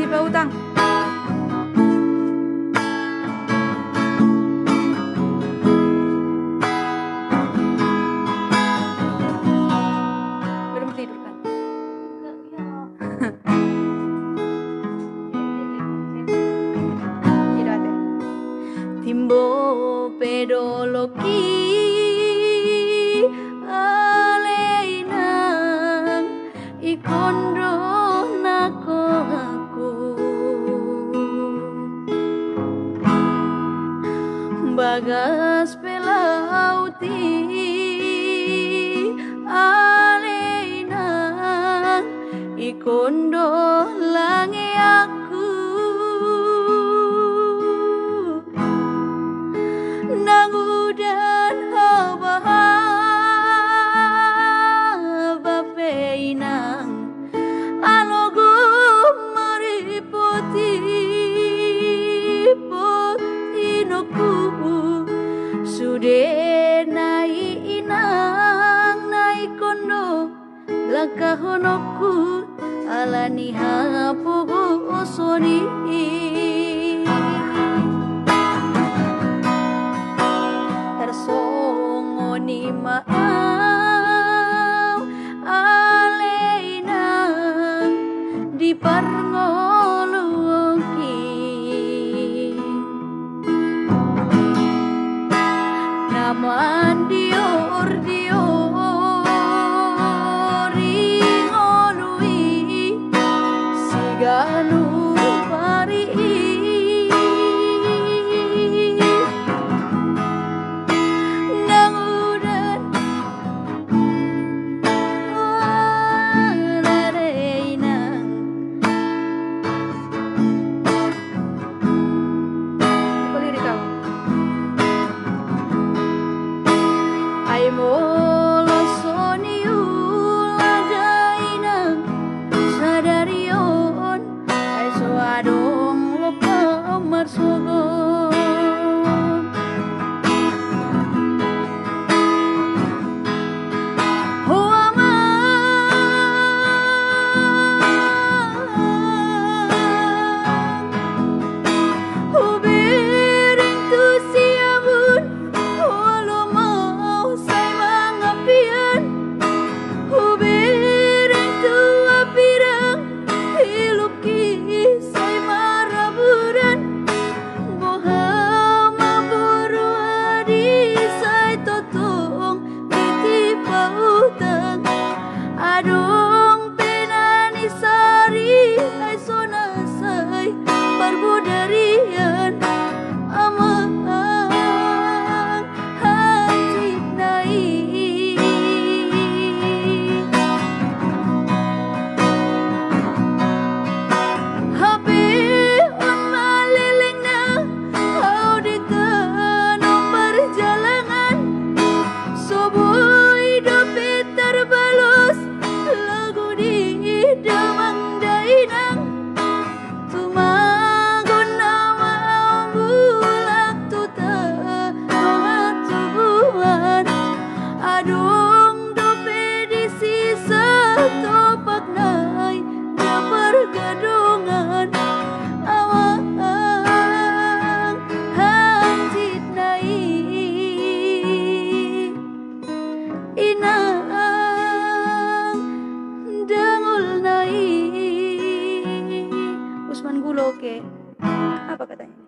Titipa utang. Belum tidur kan? Tidak ada. Timbo pedoloki aleinang ikondo nako aku bagas pelauti aleinang ikondo langi aku nangudan haba peinang alogo maripoti potinoku sude nai inang nai kondo lakahonoku alani hapogo osoni tersongoni maau aleinang di parngoloki naman dior ringolui siganu pari nangudan lareinang boleh dikau ay molosoni uladainang sadarion ay suadong lupa marsogon adong penani sari ay sonasay parbudarian amang hati nai hape on malileng na how di tanong perjalanan soboy dopet terbalos lagu di damang dainang tumagon nama bulak tuta mga tubuhan adong dope di sisa topak nai na pergadungan awang hantit nai inang dangul nai Usman Gulo ke apa katanya